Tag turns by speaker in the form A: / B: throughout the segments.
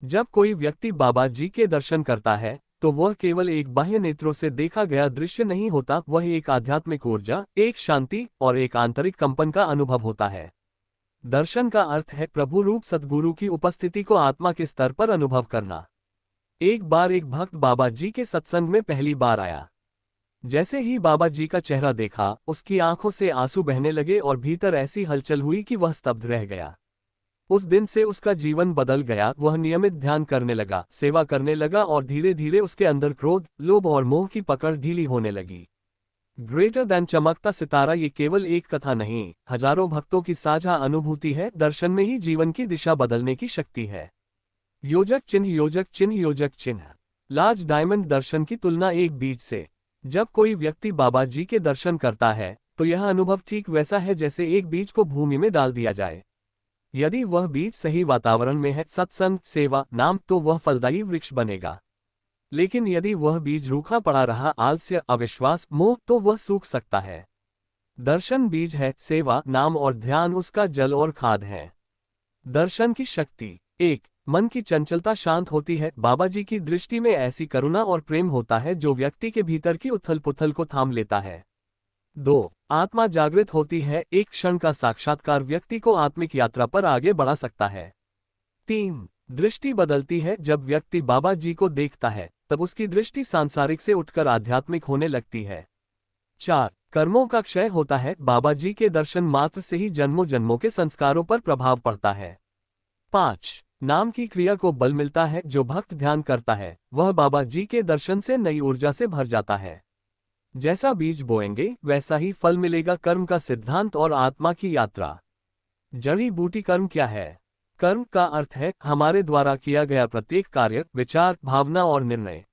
A: जब कोई व्यक्ति बाबा जी के दर्शन करता है तो वह केवल एक बाह्य नेत्रों से देखा गया दृश्य नहीं होता, वह एक आध्यात्मिक ऊर्जा, एक शांति और एक आंतरिक कंपन का अनुभव होता है। दर्शन का अर्थ है प्रभु रूप सद्गुरु की उपस्थिति को आत्मा के स्तर पर अनुभव करना। एक बार एक भक्त बाबा जी के सत्संग में पहली बार आया। जैसे ही बाबा जी का चेहरा देखा, उसकी आंखों से आंसू बहने लगे और भीतर ऐसी हलचल हुई कि वह स्तब्ध रह गया। उस दिन से उसका जीवन बदल गया। वह नियमित ध्यान करने लगा, सेवा करने लगा और धीरे धीरे उसके अंदर क्रोध, लोभ और मोह की पकड़ ढीली होने लगी। ग्रेटर दैन चमकता सितारा ये केवल एक कथा नहीं, हजारों भक्तों की साझा अनुभूति है। दर्शन में ही जीवन की दिशा बदलने की शक्ति है। योजक चिन्ह, योजक चिन्ह, योजक चिन्ह। लार्ज डायमंड दर्शन की तुलना एक बीज से। जब कोई व्यक्ति बाबा जी के दर्शन करता है तो यह अनुभव ठीक वैसा है जैसे एक बीज को भूमि में डाल दिया जाए। यदि वह बीज सही वातावरण में है, सत्संग, सेवा, नाम, तो वह फलदायी वृक्ष बनेगा। लेकिन यदि वह बीज रूखा पड़ा रहा, आलस्य, अविश्वास, मोह, तो वह सूख सकता है। दर्शन बीज है, सेवा, नाम और ध्यान उसका जल और खाद है। दर्शन की शक्ति। 1. मन की चंचलता शांत होती है। बाबा जी की दृष्टि में ऐसी करुणा और प्रेम होता है जो व्यक्ति के भीतर की उथल पुथल को थाम लेता है। 2. आत्मा जागृत होती है। एक क्षण का साक्षात्कार व्यक्ति को आत्मिक यात्रा पर आगे बढ़ा सकता है। 3. दृष्टि बदलती है। जब व्यक्ति बाबा जी को देखता है तब उसकी दृष्टि सांसारिक से उठकर आध्यात्मिक होने लगती है। 4. कर्मों का क्षय होता है। बाबा जी के दर्शन मात्र से ही जन्मों जन्मों के संस्कारों पर प्रभाव पड़ता है। 5. नाम की क्रिया को बल मिलता है। जो भक्त ध्यान करता है वह बाबा जी के दर्शन से नई ऊर्जा से भर जाता है। जैसा बीज बोएंगे वैसा ही फल मिलेगा। कर्म का सिद्धांत और आत्मा की यात्रा। जड़ी बूटी कर्म क्या है? कर्म का अर्थ है हमारे द्वारा किया गया प्रत्येक कार्य, विचार, भावना और निर्णय।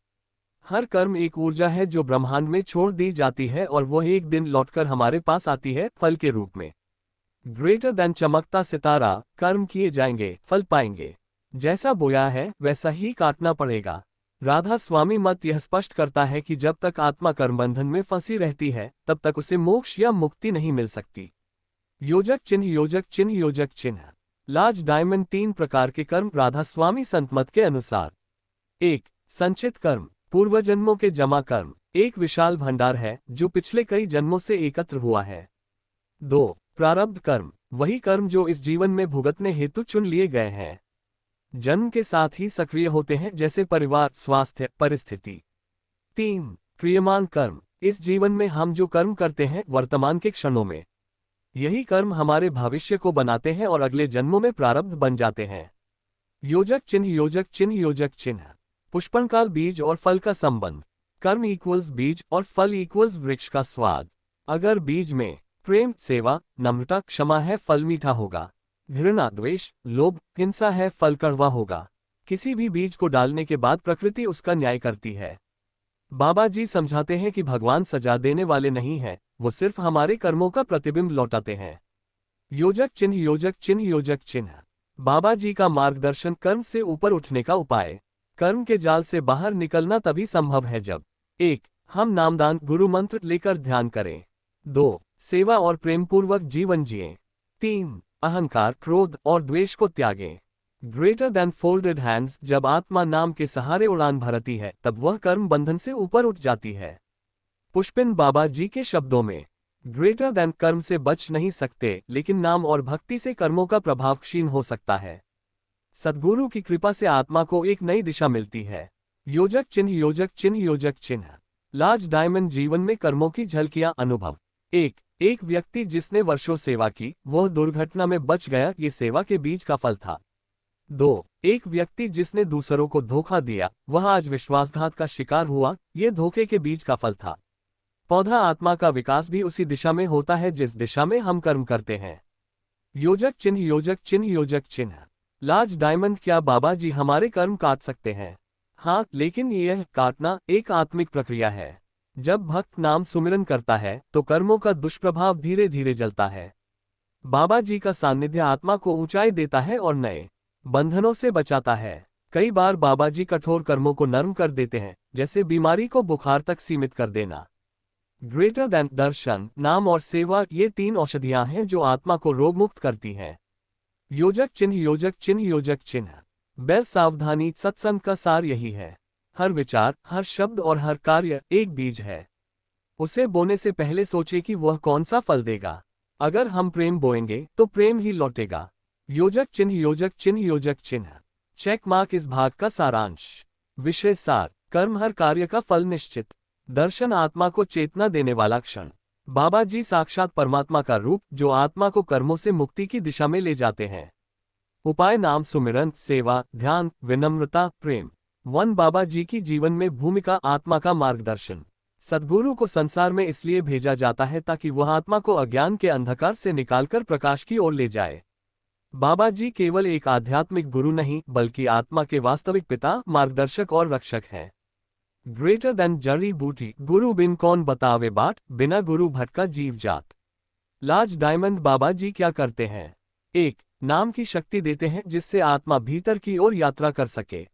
A: हर कर्म एक ऊर्जा है जो ब्रह्मांड में छोड़ दी जाती है और वह एक दिन लौटकर हमारे पास आती है फल के रूप में। ग्रेटर दैन चमकता सितारा। कर्म किए जाएंगे, फल पाएंगे। जैसा बोया है वैसा ही काटना पड़ेगा। राधा स्वामी मत यह स्पष्ट करता है कि जब तक आत्मा कर्मबंधन में फंसी रहती है तब तक उसे मोक्ष या मुक्ति नहीं मिल सकती। योजक चिन्ह, योजक चिन्ह, योजक चिन्ह। लार्ज डायमंड 3 प्रकार के कर्म राधा स्वामी संत मत के अनुसार। 1. संचित कर्म, पूर्व जन्मों के जमा कर्म। एक विशाल भंडार है जो पिछले कई जन्मों से एकत्र हुआ है। 2. प्रारब्ध कर्म, वही कर्म जो इस जीवन में भुगतने हेतु चुन लिए गए हैं। जन्म के साथ ही सक्रिय होते हैं, जैसे परिवार, स्वास्थ्य, परिस्थिति। 3. क्रियमान कर्म, इस जीवन में हम जो कर्म करते हैं वर्तमान के क्षणों में, यही कर्म हमारे भविष्य को बनाते हैं और अगले जन्मों में प्रारब्ध बन जाते हैं। योजक चिन्ह, योजक चिन्ह, योजक चिन्ह। पुष्पनकाल बीज और फल का संबंध। कर्म इक्वल्स बीज और फल इक्वल्स वृक्ष का स्वाद। अगर बीज में प्रेम, सेवा, नम्रता, क्षमा है, फल मीठा होगा। घृणा, द्वेष, लोभ, हिंसा है, फल कड़वा होगा। किसी भी बीज को डालने के बाद प्रकृति उसका न्याय करती है। बाबा जी समझाते हैं कि भगवान सजा देने वाले नहीं हैं, वो सिर्फ हमारे कर्मों का प्रतिबिंब लौटाते हैं। योजक चिन्ह, योजक चिन्ह, योजक चिन्ह। बाबा जी का मार्गदर्शन। कर्म से ऊपर उठने का उपाय। कर्म के जाल से बाहर निकलना तभी संभव है जब 1. हम नामदान, गुरु मंत्र लेकर ध्यान करें। 2. सेवा और प्रेम पूर्वक जीवन जिएं। 3. अहंकार, क्रोध और द्वेष को त्यागें। ग्रेटर दैन फोल्डेड हैंड्स, जब आत्मा नाम के सहारे उड़ान भरती है तब वह कर्म बंधन से ऊपर उठ जाती है। पुष्पिन बाबा जी के शब्दों में, ग्रेटर दैन कर्म से बच नहीं सकते, लेकिन नाम और भक्ति से कर्मों का प्रभाव क्षीण हो सकता है। सद्गुरु की कृपा से आत्मा को एक नई दिशा मिलती है। योजक चिन्ह, योजक चिन्ह, योजक चिन्ह। लार्ज डायमंड जीवन में कर्मों की झलकियां। अनुभव। एक व्यक्ति जिसने वर्षों सेवा की वह दुर्घटना में बच गया, ये सेवा के बीज का फल था। 2. एक व्यक्ति जिसने दूसरों को धोखा दिया वह आज विश्वासघात का शिकार हुआ, ये धोखे के बीज का फल था। पौधा आत्मा का विकास भी उसी दिशा में होता है जिस दिशा में हम कर्म करते हैं। योजक चिन्ह, योजक चिन्ह, योजक चिन्ह। लार्ज डायमंड, क्या बाबा जी हमारे कर्म काट सकते हैं? हाँ, लेकिन यह काटना एक आत्मिक प्रक्रिया है। जब भक्त नाम सुमिरन करता है तो कर्मों का दुष्प्रभाव धीरे धीरे जलता है। बाबा जी का सानिध्य आत्मा को ऊंचाई देता है और नए बंधनों से बचाता है। कई बार बाबा जी कठोर कर्मों को नरम कर देते हैं, जैसे बीमारी को बुखार तक सीमित कर देना। ग्रेटर दैन दर्शन, नाम और सेवा, ये 3 औषधियां हैं जो आत्मा को रोगमुक्त करती हैं। योजक चिन्ह, योजक चिन्ह, योजक चिन्ह। बेल सावधानी, सत्संग का सार यही है। हर विचार, हर शब्द और हर कार्य एक बीज है। उसे बोने से पहले सोचे कि वह कौन सा फल देगा। अगर हम प्रेम बोएंगे तो प्रेम ही लौटेगा। योजक चिन्ह, योजक चिन्ह, योजक चिन्ह। चेक मार्क इस भाग का सारांश। विषय सार। कर्म हर कार्य का फल निश्चित। दर्शन आत्मा को चेतना देने वाला क्षण। बाबा जी साक्षात परमात्मा का रूप जो आत्मा को कर्मों से मुक्ति की दिशा में ले जाते हैं। उपाय नाम सुमिरन, सेवा, ध्यान, विनम्रता, प्रेम। 1 बाबा जी की जीवन में भूमिका आत्मा का मार्गदर्शन। सद्गुरु को संसार में इसलिए भेजा जाता है ताकि वह आत्मा को अज्ञान के अंधकार से निकालकर प्रकाश की ओर ले जाए। बाबा जी केवल एक आध्यात्मिक गुरु नहीं बल्कि आत्मा के वास्तविक पिता, मार्गदर्शक और रक्षक हैं। ग्रेटर देन जड़ी बूटी, गुरु बिन कौन बतावे बाट, बिना गुरु भटका जीव जात। लार्ज डायमंड बाबा जी क्या करते हैं? 1. नाम की शक्ति देते हैं जिससे आत्मा भीतर की ओर यात्रा कर सके।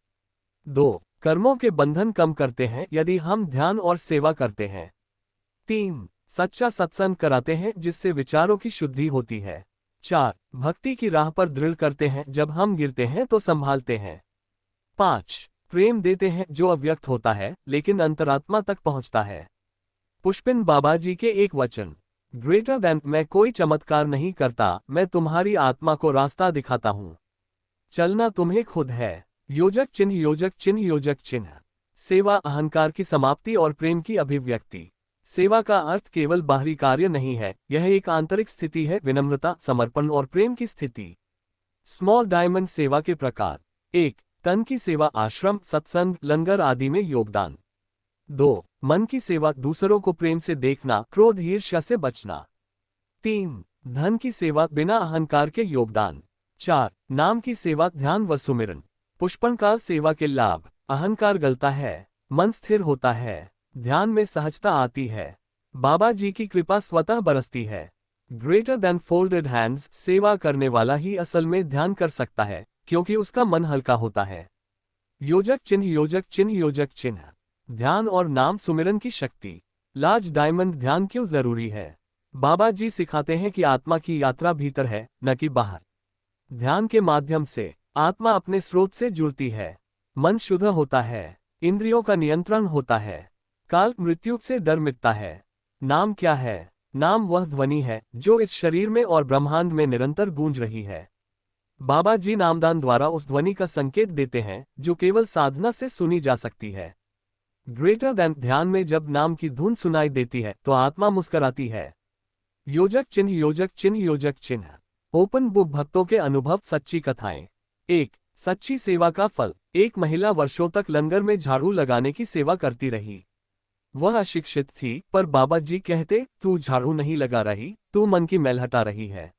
A: 2. कर्मों के बंधन कम करते हैं यदि हम ध्यान और सेवा करते हैं। 3. सच्चा सत्संग कराते हैं जिससे विचारों की शुद्धि होती है। 4. भक्ति की राह पर दृढ़ करते हैं, जब हम गिरते हैं तो संभालते हैं। 5. प्रेम देते हैं जो अव्यक्त होता है लेकिन अंतरात्मा तक पहुंचता है। पुष्पिन बाबा जी के एक वचन। ग्रेटर देन, मैं कोई चमत्कार नहीं करता, मैं तुम्हारी आत्मा को रास्ता दिखाता हूं। चलना तुम्हें खुद है। योजक चिन्ह, योजक चिन्ह, योजक चिन्ह। सेवा अहंकार की समाप्ति और प्रेम की अभिव्यक्ति। सेवा का अर्थ केवल बाहरी कार्य नहीं है, यह एक आंतरिक स्थिति है, विनम्रता, समर्पण और प्रेम की स्थिति। स्मॉल डायमंड सेवा के प्रकार। 1. तन की सेवा, आश्रम, सत्संग, लंगर आदि में योगदान। 2. मन की सेवा, दूसरों को प्रेम से देखना, क्रोध, ईर्ष्या से बचना। 3. धन की सेवा, बिना अहंकार के योगदान। 4. नाम की सेवा, ध्यान व सुमिरन। पुष्पनकाल सेवा के लाभ। अहंकार गलता है, मन स्थिर होता है, ध्यान में सहजता आती है, बाबा जी की कृपा स्वतः बरसती है। ग्रेटर देन फोल्डेड हैंड्स, सेवा करने वाला ही असल में ध्यान कर सकता है क्योंकि उसका मन हल्का होता है। योजक चिन्ह, योजक चिन्ह, योजक चिन्ह। ध्यान और नाम सुमिरन की शक्ति। लार्ज डायमंड, ध्यान क्यों जरूरी है? बाबा जी सिखाते हैं कि आत्मा की यात्रा भीतर है, न कि बाहर। ध्यान के माध्यम से आत्मा अपने स्रोत से जुड़ती है, मन शुद्ध होता है, इंद्रियों का नियंत्रण होता है, काल मृत्यु से डर मिटता है। नाम क्या है? नाम वह ध्वनि है जो इस शरीर में और ब्रह्मांड में निरंतर गूंज रही है। बाबा जी नामदान द्वारा उस ध्वनि का संकेत देते हैं जो केवल साधना से सुनी जा सकती है। ग्रेटर देन, ध्यान में जब नाम की धुन सुनाई देती है तो आत्मा मुस्कराती है। योजक चिन्ह, योजक चिन्ह, योजक चिन्ह। ओपन बुक भक्तों के अनुभव, सच्ची कथाएं। 1. सच्ची सेवा का फल। एक महिला वर्षों तक लंगर में झाड़ू लगाने की सेवा करती रही। वह अशिक्षित थी, पर बाबा जी कहते, तू झाड़ू नहीं लगा रही, तू मन की मैल हटा रही है।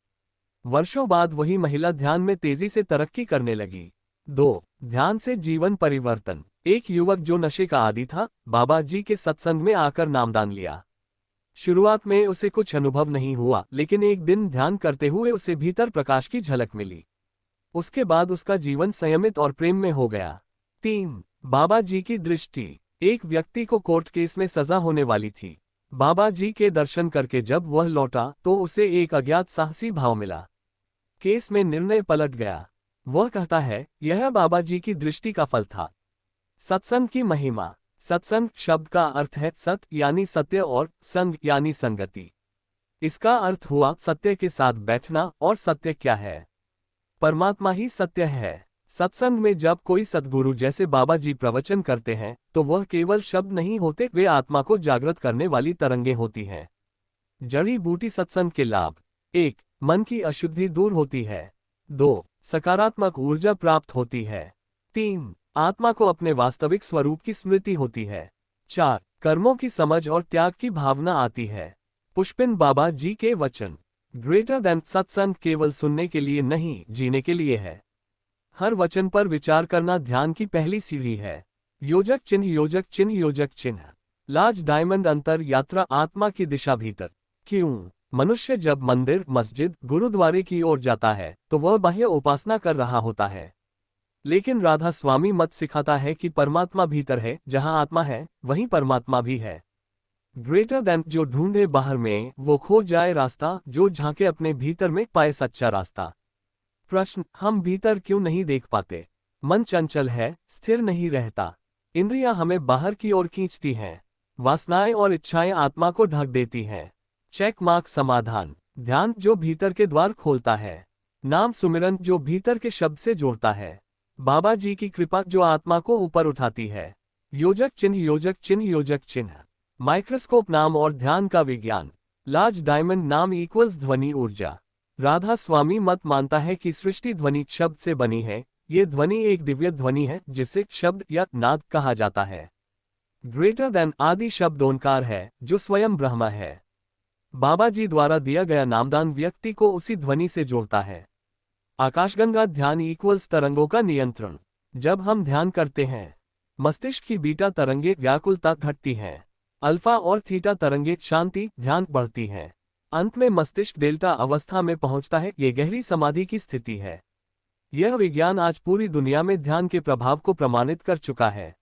A: वर्षों बाद वही महिला ध्यान में तेजी से तरक्की करने लगी। 2. ध्यान से जीवन परिवर्तन। एक युवक जो नशे का आदी था, बाबा जी के सत्संग में आकर नामदान लिया। शुरुआत में उसे कुछ अनुभव नहीं हुआ, लेकिन एक दिन ध्यान करते हुए उसे भीतर प्रकाश की झलक मिली। उसके बाद उसका जीवन संयमित और प्रेम में हो गया। 3. बाबा जी की दृष्टि। एक व्यक्ति को कोर्ट केस में सजा होने वाली थी। बाबा जी के दर्शन करके जब वह लौटा तो उसे एक अज्ञात साहसी भाव मिला। केस में निर्णय पलट गया। वह कहता है, यह बाबा जी की दृष्टि का फल था। सत्संग की महिमा। सत्संग शब्द का अर्थ है सत यानी सत्य और संग यानी संगति। इसका अर्थ हुआ सत्य के साथ बैठना, और सत्य क्या है? परमात्मा ही सत्य है। सत्संग में जब कोई सद्गुरु जैसे बाबा जी प्रवचन करते हैं तो वह केवल शब्द नहीं होते, वे आत्मा को जागृत करने वाली तरंगें होती हैं। जड़ी बूटी सत्संग के लाभ। 1. मन की अशुद्धि दूर होती है। 2. सकारात्मक ऊर्जा प्राप्त होती है। 3. आत्मा को अपने वास्तविक स्वरूप की स्मृति होती है। 4. कर्मों की समझ और त्याग की भावना आती है। पुष्पिन बाबा जी के वचन। ग्रेटर देन, सत्संग केवल सुनने के लिए नहीं, जीने के लिए है। हर वचन पर विचार करना ध्यान की पहली सीढ़ी है। योजक चिन्ह, योजक चिन्ह, योजक चिन्ह। लार्ज डायमंड, अंतर यात्रा, आत्मा की दिशा भीतर। क्यों? मनुष्य जब मंदिर, मस्जिद, गुरुद्वारे की ओर जाता है तो वह बाह्य उपासना कर रहा होता है, लेकिन राधा स्वामी मत सिखाता है कि परमात्मा भीतर है, जहां आत्मा है वहीं परमात्मा भी है। ग्रेटर देन, जो ढूंढे बाहर में वो खो जाए रास्ता, जो झांके अपने भीतर में पाए सच्चा रास्ता। प्रश्न, हम भीतर क्यों नहीं देख पाते? मन चंचल है, स्थिर नहीं रहता। इंद्रियां हमें बाहर की ओर खींचती हैं। वासनाएं और इच्छाएं आत्मा को ढक देती हैं। चेक मार्क समाधान। ध्यान जो भीतर के द्वार खोलता है। नाम सुमिरन जो भीतर के शब्द से जोड़ता है। बाबा जी की कृपा जो आत्मा को ऊपर उठाती है। योजक चिन्ह योजक चिन्ह योजक चिन्ह। माइक्रोस्कोप नाम और ध्यान का विज्ञान। लार्ज डायमंड नाम इक्वल्स ध्वनि ऊर्जा। राधा स्वामी मत मानता है कि सृष्टि ध्वनि शब्द से बनी है। ये ध्वनि एक दिव्य ध्वनि है जिसे शब्द या नाद कहा जाता है। ग्रेटर देन आदि शब्द ओंकार है जो स्वयं ब्रह्म है। बाबा जी द्वारा दिया गया नामदान व्यक्ति को उसी ध्वनि से जोड़ता है। आकाशगंगा ध्यान इक्वल्स तरंगों का नियंत्रण। जब हम ध्यान करते हैं मस्तिष्क की बीटा तरंगे व्याकुलता घटती हैं। अल्फा और थीटा तरंगे शांति ध्यान बढ़ती हैं। अंत में मस्तिष्क डेल्टा अवस्था में पहुंचता है। ये गहरी समाधि की स्थिति है। यह विज्ञान आज पूरी दुनिया में ध्यान के प्रभाव को प्रमाणित कर चुका है।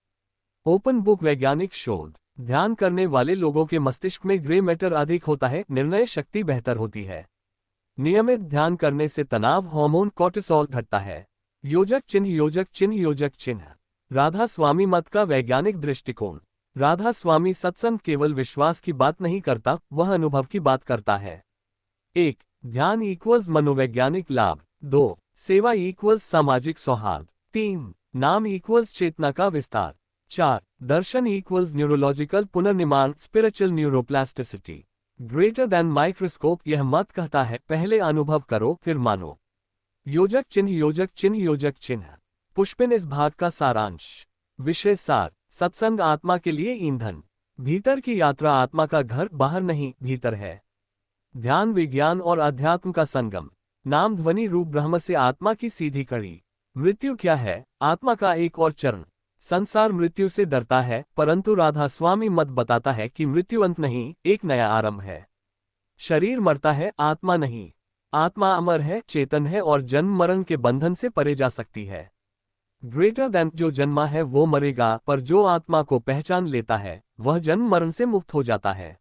A: ओपन बुक वैज्ञानिक शोध। ध्यान करने वाले लोगों के मस्तिष्क में ग्रे मैटर अधिक होता है, निर्णय शक्ति बेहतर होती है। नियमित ध्यान करने से तनाव हार्मोन कोर्टिसोल घटता है। योजक चिन्ह योजक चिन्ह योजक चिन्ह। राधा स्वामी मत का वैज्ञानिक दृष्टिकोण। राधा स्वामी सत्संग केवल विश्वास की बात नहीं करता, वह अनुभव की बात करता है। 1. ध्यान इक्वल्स मनोवैज्ञानिक लाभ। 2. सेवा इक्वल्स सामाजिक सौहार्द। 3. नाम इक्वल्स चेतना का विस्तार। 4. दर्शन इक्वल्स न्यूरोलॉजिकल पुनर्निर्माण spiritual neuroplasticity. Greater than microscope. यह मत कहता है पहले अनुभव करो फिर मानो। योजक चिन्ह योजक चिन्ह योजक चिन्ह। पुष्पिन इस भाग का सारांश। विषय सार। सत्संग आत्मा के लिए ईंधन। भीतर की यात्रा आत्मा का घर बाहर नहीं भीतर है। ध्यान विज्ञान और अध्यात्म का संगम। नाम ध्वनि रूप ब्रह्म से आत्मा की सीधी कड़ी। मृत्यु क्या है? आत्मा का एक और चरण। संसार मृत्यु से डरता है, परंतु राधा स्वामी मत बताता है कि मृत्यु अंत नहीं, एक नया आरंभ है। शरीर मरता है, आत्मा नहीं। आत्मा अमर है, चेतन है और जन्म मरण के बंधन से परे जा सकती है। ग्रेटर देन जो जन्मा है वो मरेगा, पर जो आत्मा को पहचान लेता है वह जन्म मरण से मुक्त हो जाता है।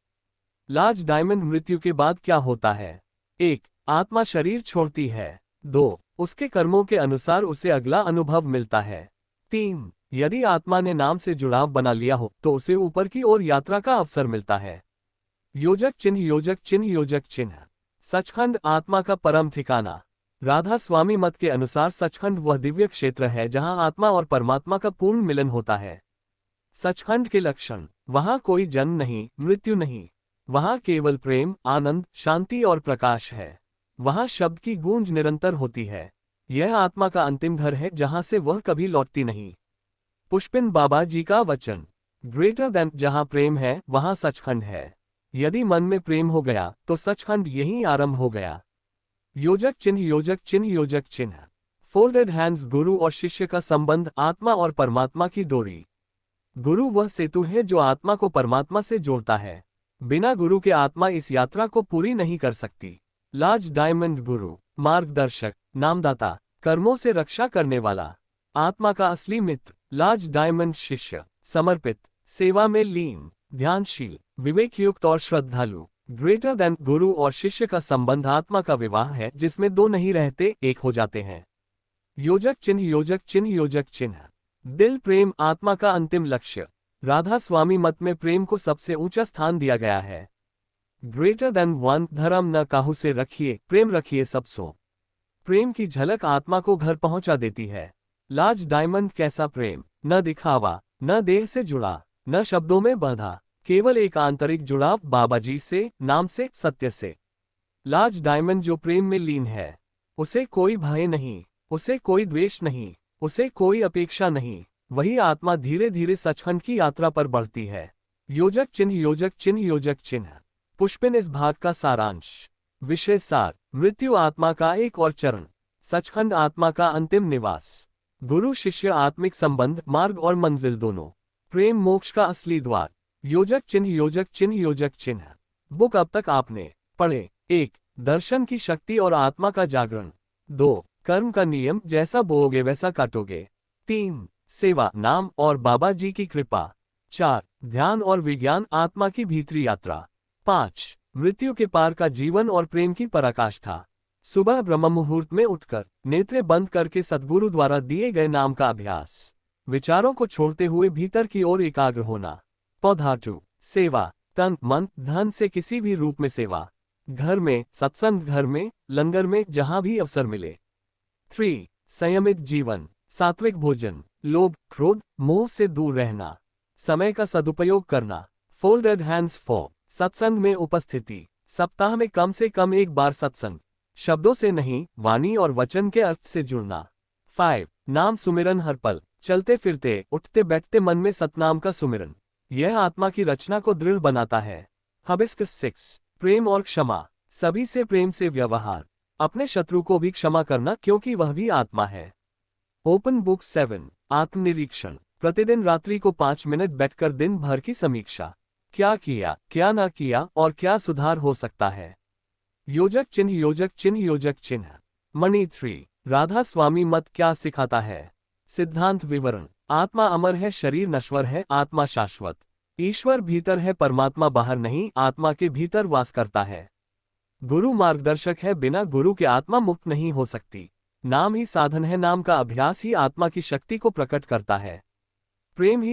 A: लार्ज डायमंड मृत्यु के बाद क्या होता है? 1. आत्मा शरीर छोड़ती है। 2. उसके कर्मों के अनुसार उसे अगला अनुभव मिलता है। 3. यदि आत्मा ने नाम से जुड़ाव बना लिया हो तो उसे ऊपर की ओर यात्रा का अवसर मिलता है। योजक चिन्ह योजक चिन्ह योजक चिन्ह। सचखंड आत्मा का परम ठिकाना। राधा स्वामी मत के अनुसार सचखंड वह दिव्य क्षेत्र है जहां आत्मा और परमात्मा का पूर्ण मिलन होता है। सचखंड के लक्षण। वहां कोई जन्म नहीं, मृत्यु नहीं। वहां केवल प्रेम, आनंद, शांति और प्रकाश है। वहां शब्द की गूंज निरंतर होती है। यह आत्मा का अंतिम घर है जहां से वह कभी लौटती नहीं। पुष्पिन बाबा जी का वचन। ग्रेटर देन जहां प्रेम है वहां सचखंड है। यदि मन में प्रेम हो गया तो सचखंड यहीं आरंभ हो गया। योजक चिन्ह योजक चिन्ह योजक चिन्ह। Folded hands. गुरु और शिष्य का संबंध आत्मा और परमात्मा की डोरी। गुरु वह सेतु है जो आत्मा को परमात्मा से जोड़ता है। बिना गुरु के आत्मा इस यात्रा को पूरी नहीं कर सकती। लार्ज डायमंड गुरु मार्गदर्शक, नामदाता, कर्मों से रक्षा करने वाला, आत्मा का असली मित्र। लार्ज डायमंड शिष्य समर्पित, सेवा में लीन, ध्यानशील, विवेकयुक्त और श्रद्धालु। ग्रेटर देन गुरु और शिष्य का संबंध आत्मा का विवाह है जिसमें दो नहीं रहते, एक हो जाते हैं। योजक चिन्ह योजक चिन्ह योजक चिन्ह। दिल प्रेम आत्मा का अंतिम लक्ष्य। राधा स्वामी मत में प्रेम को सबसे ऊंचा स्थान दिया गया है। Greater than one. धर्म न काहू से रखिए, प्रेम रखिए सबसो। प्रेम की झलक आत्मा को घर पहुंचा देती है। लार्ज डायमंड कैसा प्रेम? न दिखावा, न देह से जुड़ा, न शब्दों में बांधा, केवल एक आंतरिक जुड़ाव बाबा जी से, नाम से, सत्य से। लार्ज डायमंड जो प्रेम में लीन है उसे कोई भय नहीं, उसे कोई द्वेष नहीं, उसे कोई अपेक्षा नहीं। वही आत्मा धीरे धीरे सचखंड की यात्रा पर बढ़ती है। योजक चिन्ह योजक चिन्ह योजक चिन्ह। पुष्पिन इस भाग का सारांश। विषय सार। मृत्यु आत्मा का एक और चरण। सचखंड आत्मा का अंतिम निवास। गुरु शिष्य आत्मिक संबंध, मार्ग और मंजिल दोनों। प्रेम मोक्ष का असली द्वार। योजक चिन्ह योजक चिन्ह योजक चिन्ह। बुक अब तक आपने पढ़े। 1. दर्शन की शक्ति और आत्मा का जागरण। 2. कर्म का नियम, जैसा बोओगे वैसा काटोगे। 3. सेवा, नाम और बाबा जी की कृपा। 4. ध्यान और विज्ञान, आत्मा की भीतरी यात्रा। 5. मृत्यु के पार का जीवन और प्रेम की पराकाष्ठा। सुबह ब्रह्म मुहूर्त में उठकर नेत्रे बंद करके सद्गुरु द्वारा दिए गए नाम का अभ्यास। विचारों को छोड़ते हुए भीतर की ओर एकाग्र होना। पौधा 2 सेवा, तन मन धन से किसी भी रूप में सेवा। घर में सत्संग, घर में लंगर में, जहां भी अवसर मिले। 3 संयमित जीवन, सात्विक भोजन, लोभ क्रोध मोह से दूर रहना, समय का सदुपयोग करना। फोल्डेड हैंड्स 4 सत्संग में उपस्थिति, सप्ताह में कम से कम एक बार सत्संग, शब्दों से नहीं वाणी और वचन के अर्थ से जुड़ना। 5 नाम सुमिरन, हर पल चलते फिरते उठते बैठते मन में सतनाम का सुमिरन, यह आत्मा की रचना को दृढ़ बनाता है। हबिस्कस 6 प्रेम और क्षमा, सभी से प्रेम से व्यवहार, अपने शत्रु को भी क्षमा करना क्योंकि वह भी आत्मा है। ओपन बुक 7 आत्मनिरीक्षण, प्रतिदिन रात्रि को 5 मिनट बैठकर दिन भर की समीक्षा, क्या किया क्या ना किया और क्या सुधार हो सकता है। योजक चिन्ह, योजक चिन्ह, योजक चिन्ह। मणि 3 राधा स्वामी मत क्या सिखाता है। सिद्धांत विवरण, आत्मा अमर है, शरीर नश्वर है, आत्मा शाश्वत। ईश्वर भीतर है, परमात्मा बाहर नहीं, आत्मा के भीतर वास करता है। गुरु मार्गदर्शक है, बिना गुरु के आत्मा मुक्त नहीं हो सकती। नाम ही साधन है, नाम का अभ्यास ही आत्मा की शक्ति को प्रकट करता है। प्रेम ही